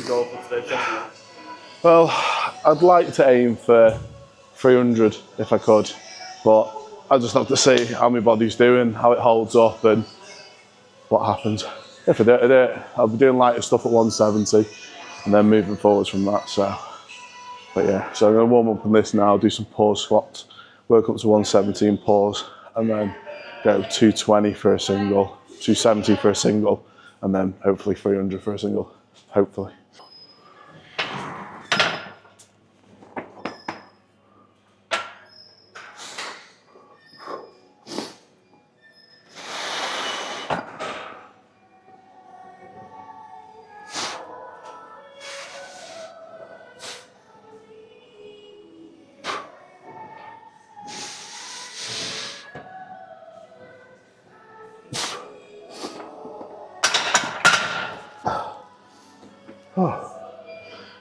goal for today? Well, I'd like to aim for 300 if I could, but I just have to see how my body's doing, how it holds up, and what happens. If I do it, I'll be doing lighter stuff at 170, and then moving forwards from that. So, but yeah, so I'm gonna warm up on this now, do some pause squats, work up to 170 and pause, and then go 220 for a single, 270 for a single, and then hopefully 300 for a single, hopefully.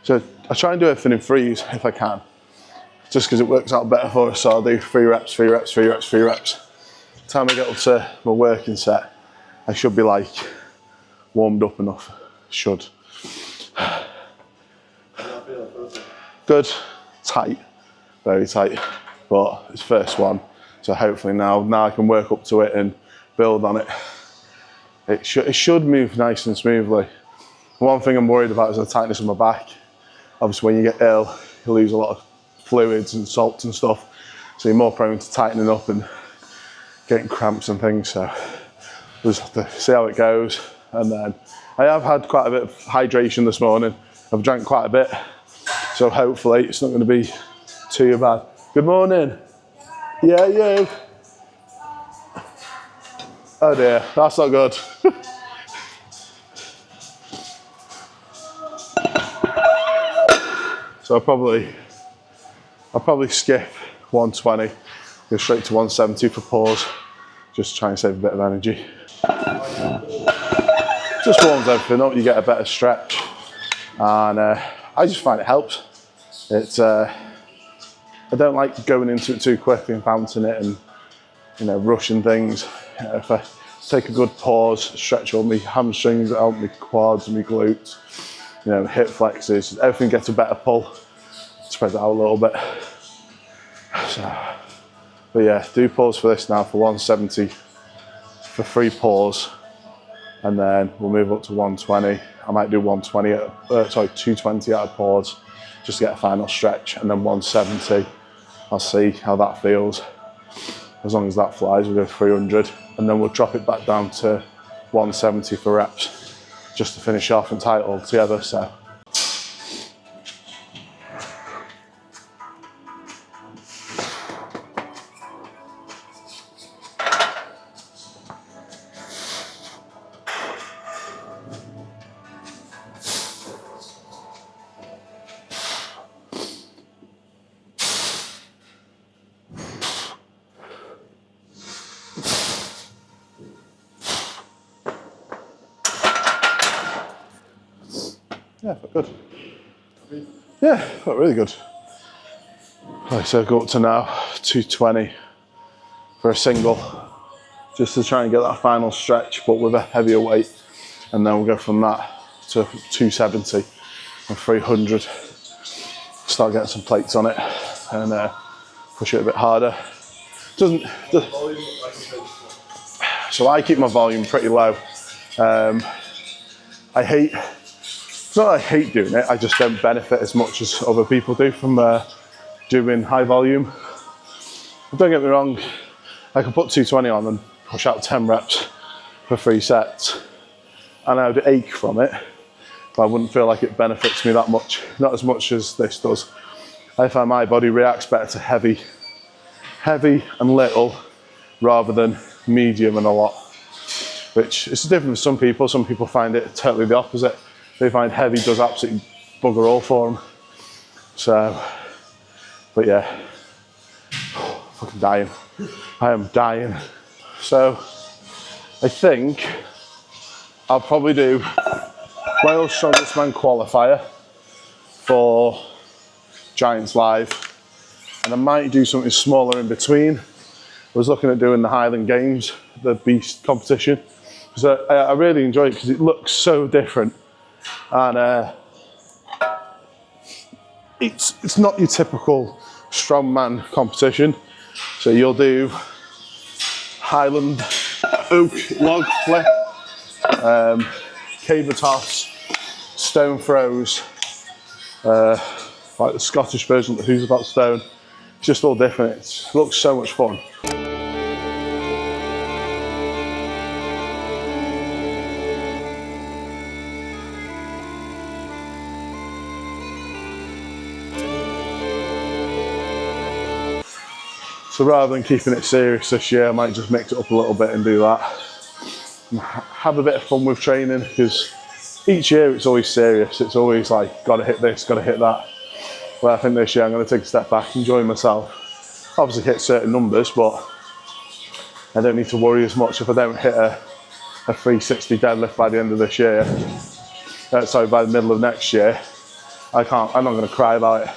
So I try and do everything in threes if I can, just because it works out better for us. So I'll do 3 reps, 3 reps, 3 reps, 3 reps. By the time I get up to my working set, I should be like warmed up enough. Should. Good, tight, very tight, but it's first one. So hopefully now I can work up to it and build on it. It should move nice and smoothly. One thing I'm worried about is the tightness of my back. Obviously when you get ill, you lose a lot of fluids and salts and stuff. So you're more prone to tightening up and getting cramps and things. So we'll just have to see how it goes. And then I have had quite a bit of hydration this morning. I've drank quite a bit. So hopefully it's not going to be too bad. Good morning. Yeah, you. Oh dear, that's not good. So I'll probably skip 120, go straight to 170 for pause, just try and save a bit of energy. Just warms everything up, you get a better stretch, and I just find it helps. It's I don't like going into it too quickly and bouncing it and rushing things. If I take a good pause, stretch all my hamstrings out, my quads, my glutes, hip flexors, everything gets a better pull, spread it out a little bit. So, but yeah, do pause for this now for 170 for 3 pause, and then we'll move up to 120. I might do 220 at a pause, just to get a final stretch, and then 170. I'll see how that feels. As long as that flies, we'll go 300, and then we'll drop it back down to 170 for reps, just to finish off and tie it all together. So. Yeah, felt good. Yeah, felt really good. Right, so go up to now 220 for a single, just to try and get that final stretch, but with a heavier weight. And then we'll go from that to 270 and 300. Start getting some plates on it and push it a bit harder. So I keep my volume pretty low. It's not that I hate doing it, I just don't benefit as much as other people do from doing high volume. But don't get me wrong, I could put 220 on and push out 10 reps for 3 sets, and I would ache from it, but I wouldn't feel like it benefits me that much, not as much as this does. I find my body reacts better to heavy and little, rather than medium and a lot, which is different for some people. Some people find it totally the opposite. They find heavy does absolutely bugger all for them. So, but yeah, fucking dying. I am dying. So, I think I'll probably do Wales Strongest Man qualifier for Giants Live, and I might do something smaller in between. I was looking at doing the Highland Games, the Beast competition, because I really enjoy it because it looks so different. And it's not your typical strongman competition. So you'll do Highland oak log flip, caber toss, stone throws, like the Scottish version of the Who's About Stone. It's just all different. It looks so much fun. So rather than keeping it serious this year, I might just mix it up a little bit and do that. And have a bit of fun with training, because each year it's always serious. It's always like, gotta hit this, gotta hit that. Well, I think this year I'm gonna take a step back, enjoy myself. Obviously hit certain numbers, but I don't need to worry as much if I don't hit a 360 deadlift by the end of this year. Sorry, by the middle of next year. I'm not gonna cry about it.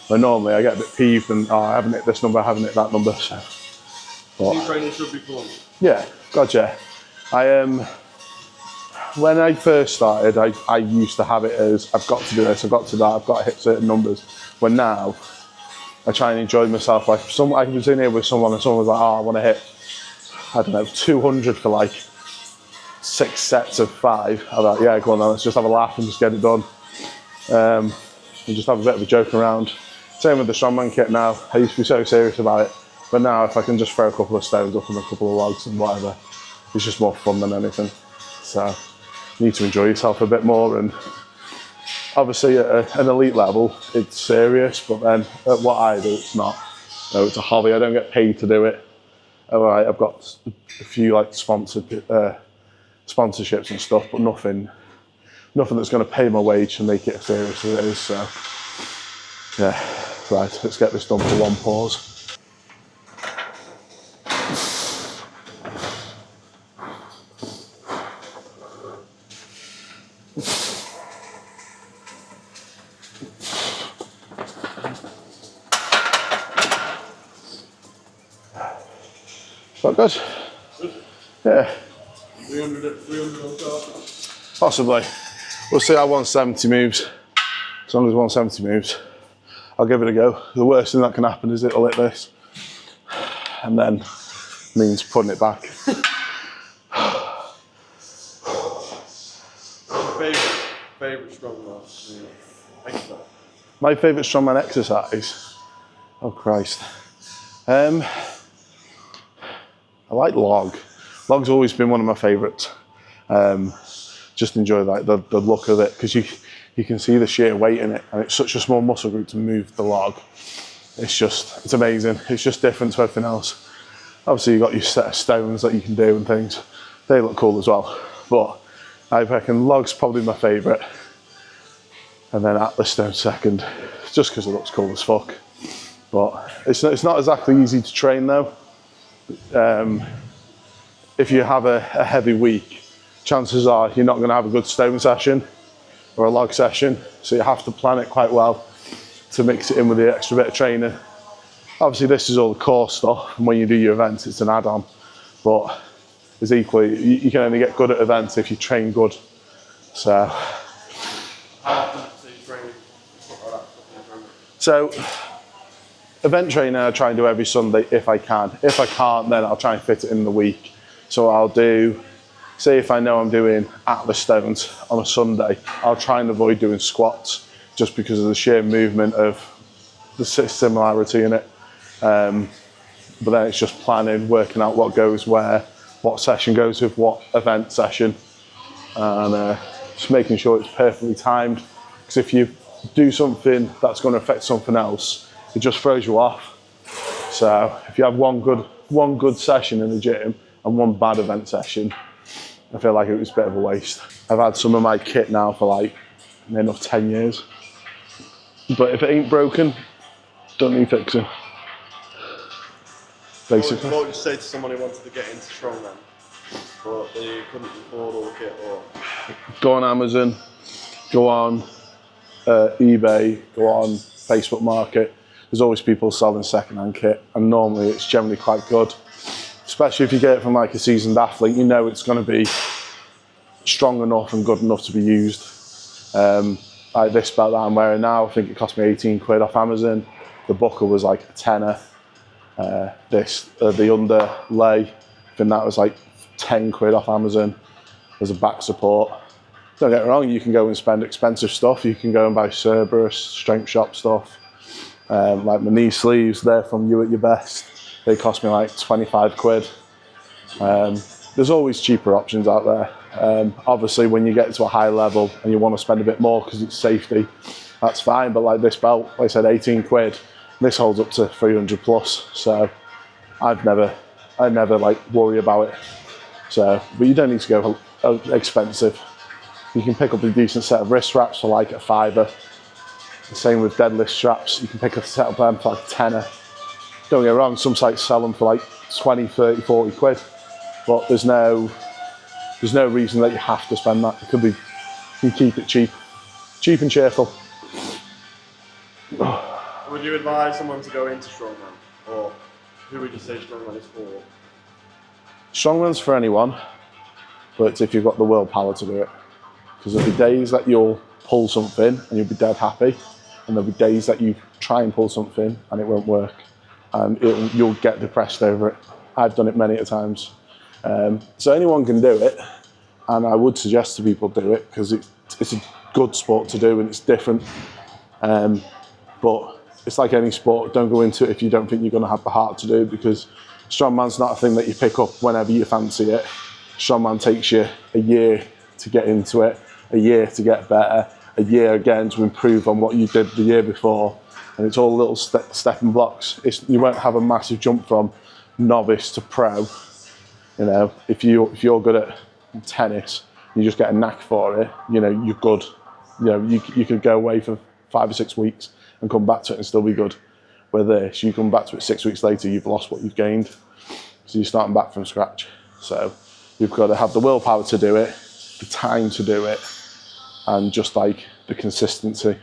But normally I get a bit peeved and, oh, I haven't hit this number, I haven't hit that number. So. But training should be fun. Yeah, gotcha. When I first started, I used to have it as, I've got to do this, I've got to do that, I've got to hit certain numbers. When now, I try and enjoy myself. Like, I was in here with someone and someone was like, oh, I want to hit, I don't know, 200 for like 6 sets of 5. I'm like, yeah, go on then, let's just have a laugh and just get it done. And just have a bit of a joke around. Same with the strongman kit now. I used to be so serious about it, but now if I can just throw a couple of stones up and a couple of logs and whatever, it's just more fun than anything. So you need to enjoy yourself a bit more, and obviously at an elite level it's serious, but then at what I do it's not. No, it's a hobby. I don't get paid to do it. Alright, I've got a few like sponsorships and stuff, but nothing that's going to pay my wage and make it as serious as it is. So yeah, right, let's get this done for one pause. Is that good? Good. Yeah. 300 on top. Possibly. We'll see how 170 moves. As long as 170 moves, I'll give it a go. The worst thing that can happen is it'll hit this, and then means putting it back. Favorite strongman exercise? My favourite strongman exercise? Oh Christ. I like log. Log's always been one of my favourites. Just enjoy like the look of it, because you can see the sheer weight in it, and it's such a small muscle group to move the log. It's amazing. It's just different to everything else. Obviously you've got your set of stones that you can do and things. They look cool as well. But I reckon log's probably my favourite. And then Atlas stone second, just because it looks cool as fuck. But it's not exactly easy to train though. If you have a heavy week, chances are you're not going to have a good stone session or a log session, so you have to plan it quite well to mix it in with the extra bit of training. Obviously this is all the core stuff, and when you do your events it's an add-on, but it's equally, you can only get good at events if you train good. So How often do you train? So event training I try and do every Sunday if I can. If I can't, then I'll try and fit it in the week. So I'll do, say if I know I'm doing Atlas stones on a Sunday, I'll try and avoid doing squats just because of the sheer movement of the similarity in it. But then it's just planning, working out what goes where, what session goes with what event session, and just making sure it's perfectly timed. Because if you do something that's going to affect something else, it just throws you off. So if you have one good session in the gym and one bad event session, I feel like it was a bit of a waste. I've had some of my kit now for like enough 10 years. But if it ain't broken, don't need fixing. Basically. What would you say to someone who wanted to get into strongman, but they couldn't afford all the kit? Or go on Amazon, go on eBay, go on Facebook Market. There's always people selling second-hand kit, and normally it's generally quite good. Especially if you get it from like a seasoned athlete, you know it's going to be strong enough and good enough to be used. Like this belt that I'm wearing now, I think it cost me 18 quid off Amazon. The buckle was like a tenner. The underlay, I think that was like 10 quid off Amazon. There's a back support. Don't get me wrong, you can go and spend expensive stuff. You can go and buy Cerberus, Strength Shop stuff. Like my knee sleeves, they're from You at Your Best. They cost me like 25 quid. There's always cheaper options out there. Obviously, when you get to a high level and you want to spend a bit more because it's safety, that's fine. But like this belt, like I said, 18 quid. This holds up to 300 plus. So I never like worry about it. So, but you don't need to go expensive. You can pick up a decent set of wrist wraps for like a £5. The same with deadlift straps. You can pick up a set of them for like a tenner. Don't get me wrong, some sites sell them for like 20, 30, 40 quid. But there's no reason that you have to spend that. It could be, you keep it cheap and cheerful. Would you advise someone to go into Strongman, or who would you say Strongman is for? Strongman's for anyone, but if you've got the willpower to do it. Because there'll be days that you'll pull something and you'll be dead happy, and there'll be days that you try and pull something and it won't work, and you'll get depressed over it. I've done it many a times. So anyone can do it, and I would suggest to people do it because it's a good sport to do and it's different. But it's like any sport, don't go into it if you don't think you're going to have the heart to do it, because Strongman's not a thing that you pick up whenever you fancy it. Strongman takes you a year to get into it, a year to get better, a year again to improve on what you did the year before, and it's all little stepping blocks. You won't have a massive jump from novice to pro. You know, if you're good at tennis, you just get a knack for it. You know, you're good. You know, you could go away for 5 or 6 weeks and come back to it and still be good. With this, you come back to it 6 weeks later, you've lost what you've gained. So you're starting back from scratch. So you've got to have the willpower to do it, the time to do it, and just like the consistency.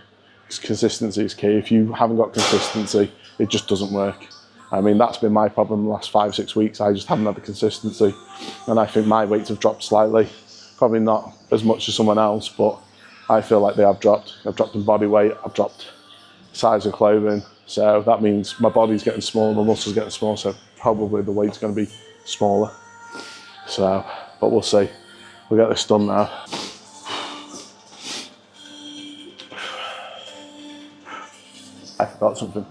Consistency is key. If you haven't got consistency, it just doesn't work. I mean, that's been my problem the last 5 or 6 weeks. I just haven't had the consistency, and I think my weights have dropped slightly. Probably not as much as someone else, but I feel like they have dropped. I've dropped in body weight, I've dropped size of clothing, so that means my body's getting smaller, my muscles getting smaller, so probably the weight's going to be smaller. So, but we'll see. We'll get this done now. I forgot something.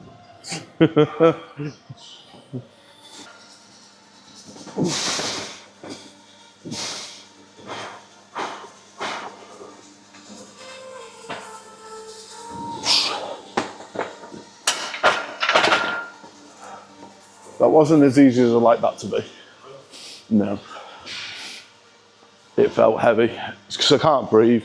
That wasn't as easy as I'd like that to be. No. It felt heavy. It's because I can't breathe.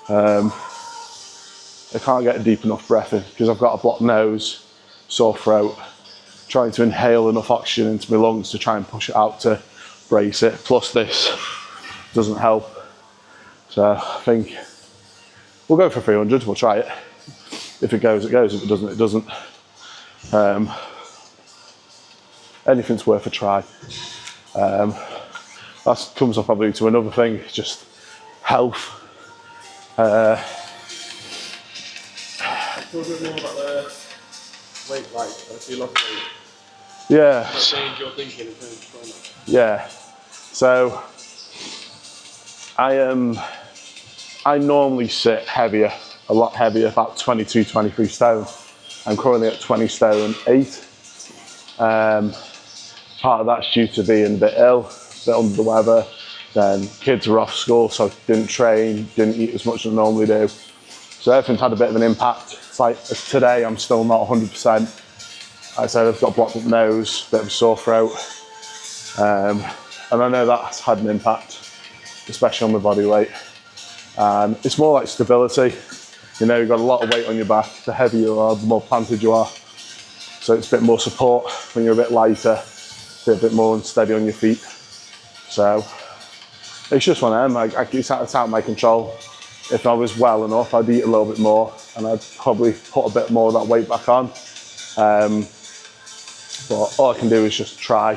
I can't get a deep enough breath in because I've got a blocked nose, sore throat, trying to inhale enough oxygen into my lungs to try and push it out to brace it. Plus this doesn't help. So I think we'll go for 300, we'll try it. If it goes, it goes. If it doesn't, it doesn't. Anything's worth a try. That comes up probably to another thing, just health. Talk a bit more about the weight, like, so you lost weight. Yeah. What change you're thinking in terms of training? Yeah. So I normally sit heavier, a lot heavier, about 22, 23 stone. I'm currently at 20 stone 8. Part of that's due to being a bit ill, a bit under the weather. Then kids were off school, so I didn't train, didn't eat as much as I normally do. So everything's had a bit of an impact. It's like today I'm still not 100%. Like I said, I've got a blocked up nose, a bit of a sore throat. And I know that's had an impact, especially on my body weight. It's more like stability. You know, you've got a lot of weight on your back. The heavier you are, the more planted you are. So it's a bit more support when you're a bit lighter, a bit more unsteady on your feet. So it's just one of them. It's out of my control. If I was well enough, I'd eat a little bit more and I'd probably put a bit more of that weight back on. But all I can do is just try,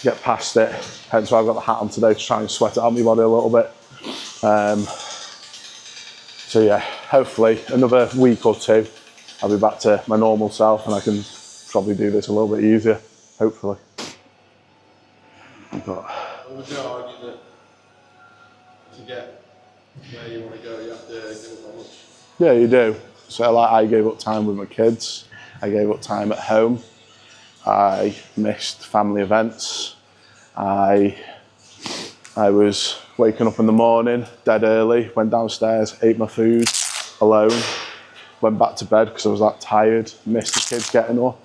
get past it. Hence why I've got the hat on today, to try and sweat it out my body a little bit. So So yeah, hopefully another week or two, I'll be back to my normal self and I can probably do this a little bit easier, hopefully. But, would you argue that to get where you want to go, you have to give up that much? yeah, you do. So like I gave up time with my kids, I gave up time at home, I missed family events, I was waking up in the morning, dead early, went downstairs, ate my food alone, went back to bed because I was that tired, missed the kids getting up.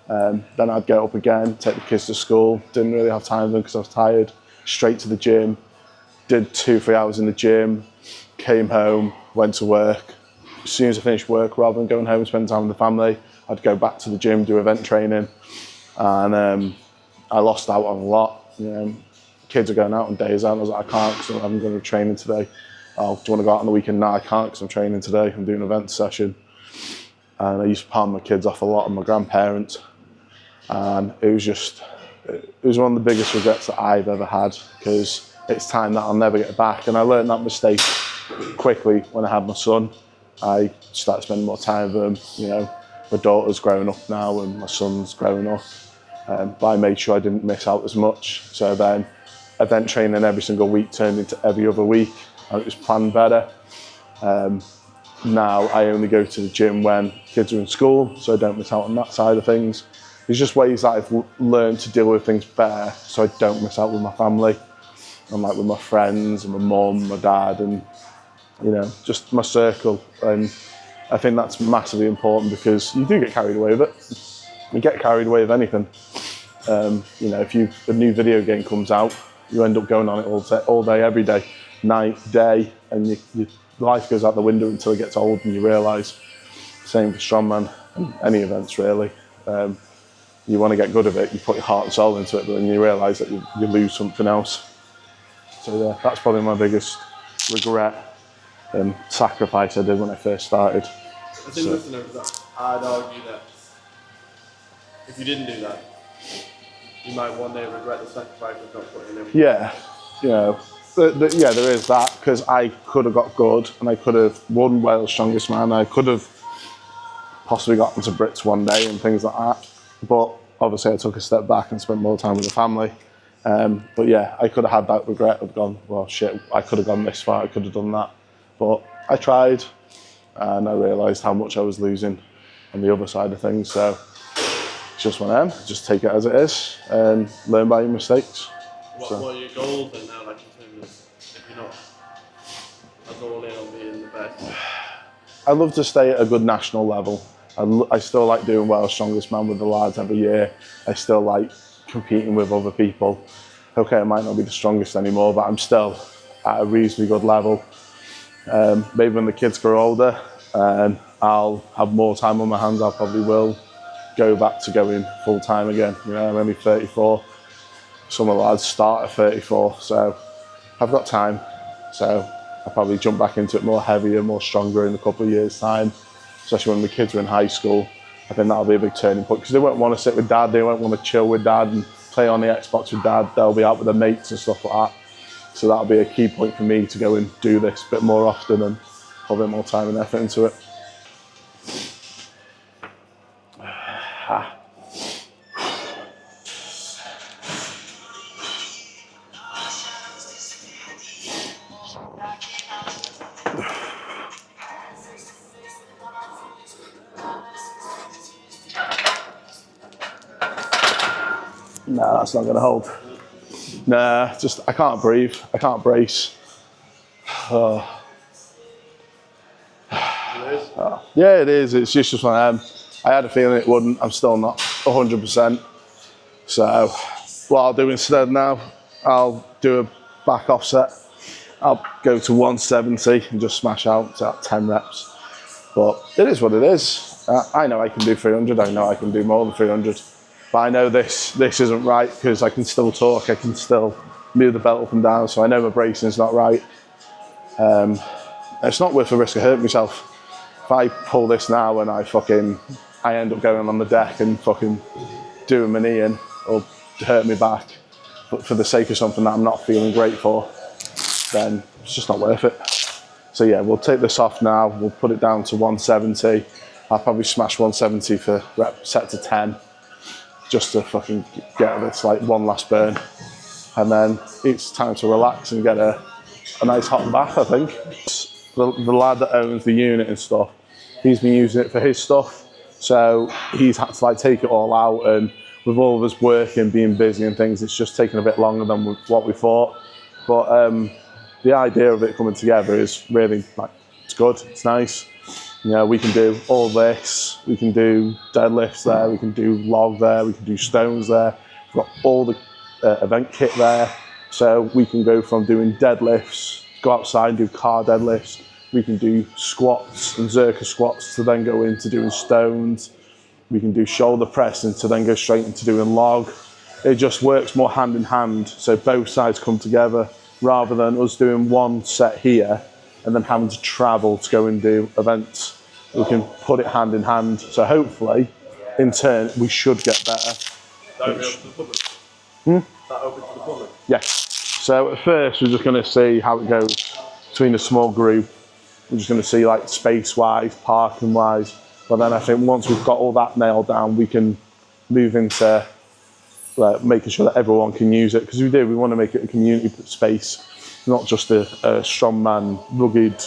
Then I'd get up again, take the kids to school, didn't really have time for them because I was tired, straight to the gym, did 2-3 hours in the gym, came home, went to work. As soon as I finished work, rather than going home and spending time with the family, I'd go back to the gym, do event training, and I lost out on a lot. You know, kids are going out on days out, and I was like, I can't because I'm going to training today. Oh, do you want to go out on the weekend? No, I can't because I'm training today. I'm doing an event session. And I used to palm my kids off a lot on my grandparents. And it was one of the biggest regrets that I've ever had because it's time that I'll never get back. And I learned that mistake quickly when I had my son. I started spending more time with him. You know, my daughter's growing up now and my son's growing up. But I made sure I didn't miss out as much. So then event training every single week turned into every other week. And it was planned better. Now I only go to the gym when kids are in school, so I don't miss out on that side of things. There's just ways that I've learned to deal with things better so I don't miss out with my family and like with my friends and my mum, my dad and, you know, just my circle. And I think that's massively important because you do get carried away with it. You get carried away with anything. You know, if a new video game comes out, you end up going on it all day, every day, night, day, and your life goes out the window until it gets old and you realise, same for Strongman and any events really. You want to get good at it, you put your heart and soul into it, but then you realise that you lose something else. So yeah, that's probably my biggest regret and sacrifice I did when I first started. I think listening to that, I'd argue that if you didn't do that, you might one day regret the sacrifice of not putting in. Yeah, you know, yeah, there is that because I could have got good and I could have won Wales Strongest Man. I could have possibly gotten to Brits one day and things like that. But obviously I took a step back and spent more time with the family. But yeah, I could have had that regret of gone, well shit, I could have gone this far, I could have done that. But I tried and I realised how much I was losing on the other side of things. So it's just one of them, just take it as it is and learn by your mistakes. What are your goals then now, like in terms of if you're not as all in on being the best? I'd love to stay at a good national level. I still like doing Wales Strongest Man with the lads every year. I still like competing with other people. Okay, I might not be the strongest anymore, but I'm still at a reasonably good level. Maybe when the kids grow older and I'll have more time on my hands, I probably will go back to going full time again. You know, I'm only 34. Some of the lads start at 34, so I've got time. So I'll probably jump back into it more heavier, more stronger in a couple of years' time. Especially when the kids are in high school. I think that'll be a big turning point because they won't want to sit with dad, they won't want to chill with dad and play on the Xbox with dad. They'll be out with their mates and stuff like that. So that'll be a key point for me to go and do this a bit more often and put a bit more time and effort into it. No, that's not going to hold. Nah, just I can't breathe. I can't brace. Yeah, it is. It's just one of them. I had a feeling it wouldn't. I'm still not 100%. So what I'll do instead now, I'll do a back offset. I'll go to 170 and just smash out to 10 reps. But it is what it is. I know I can do 300. I know I can do more than 300. But I know this isn't right because I can still talk. I can still move the belt up and down. So I know my bracing's not right. It's not worth the risk of hurting myself. If I pull this now and I end up going on the deck and fucking doing my knee in or hurt me back, but for the sake of something that I'm not feeling great for, then it's just not worth it. So yeah, we'll take this off now. We'll put it down to 170. I'll probably smash 170 for rep set to 10, just to fucking get this like one last burn. And then it's time to relax and get a nice hot bath, I think. The lad that owns the unit and stuff, he's been using it for his stuff. So he's had to like take it all out, and with all of us working, being busy and things, it's just taken a bit longer than what we thought. But the idea of it coming together is really like, it's good, it's nice. You know, we can do all this, we can do deadlifts there, we can do log there, we can do stones there. We've got all the event kit there. So we can go from doing deadlifts, go outside and do car deadlifts. We can do squats and Zerka squats to then go into doing stones. We can do shoulder pressing to then go straight into doing log. It just works more hand in hand. So both sides come together rather than us doing one set here and then having to travel to go and do events. We can put it hand in hand. So hopefully, in turn, we should get better. That open to the public? That open to the public? Yes. So at first, we're just going to see how it goes between a small group. We're just going to see like space-wise, parking-wise. But then I think once we've got all that nailed down, we can move into making sure that everyone can use it. Because we want to make it a community space, not just a strongman, rugged,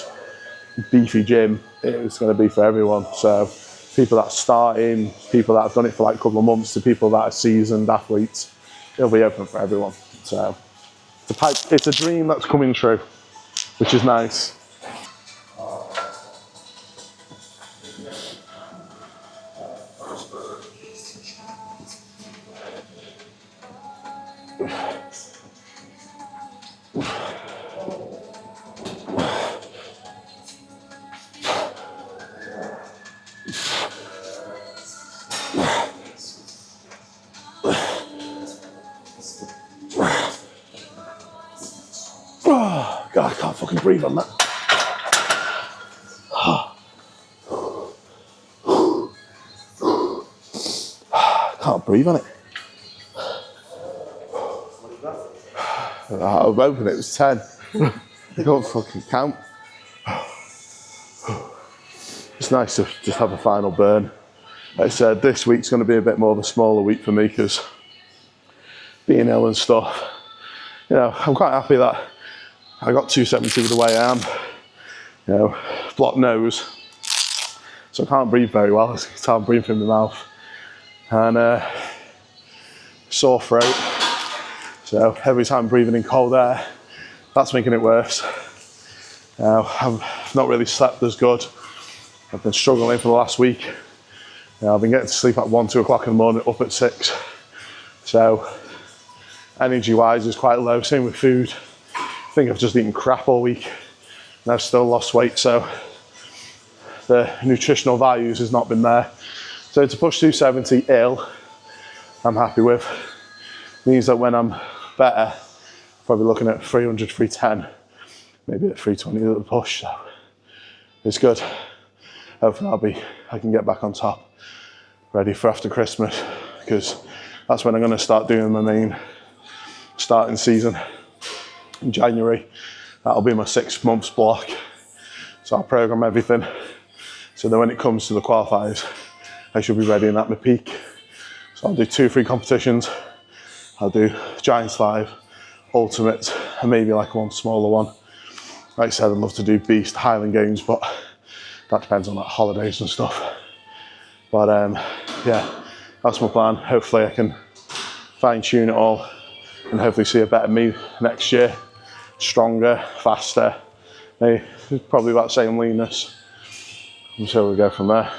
beefy gym. It's going to be for everyone. So people that are starting, people that have done it for like a couple of months, to people that are seasoned athletes, it'll be open for everyone. So it's a dream that's coming true, which is nice. Oh, God, I can't fucking breathe on that. Can't breathe on it. I was hoping it was 10. I can't fucking count. It's nice to just have a final burn. Like I said, this week's going to be a bit more of a smaller week for me because being ill and stuff. You know, I'm quite happy that I got 270 with the way I am. You know, blocked nose, so I can't breathe very well. I can't breathe through my mouth, and sore throat. So every time I'm breathing in cold air, that's making it worse. I've not really slept as good. I've been struggling for the last week. I've been getting to sleep at 1, 2 o'clock in the morning, up at 6. So energy-wise is quite low. Same with food. I think I've just eaten crap all week and I've still lost weight. So the nutritional values has not been there. So to push 270 ill, I'm happy with. Means that when I'm better, probably looking at 300, 310, maybe at 320 at the push. So it's good. Hopefully I can get back on top, ready for after Christmas, because that's when I'm going to start doing my main starting season in January. That'll be my 6 months block. So I'll program everything. So then when it comes to the qualifiers, I should be ready and at my peak. So I'll do 2 free competitions. I'll do Giants Live, Ultimate, and maybe like one smaller one. Like I said, I'd love to do Beast, Highland Games, but that depends on like holidays and stuff. But yeah, that's my plan. Hopefully I can fine tune it all and hopefully see a better me next year. Stronger, faster, maybe probably about the same leanness. So we'll go from there.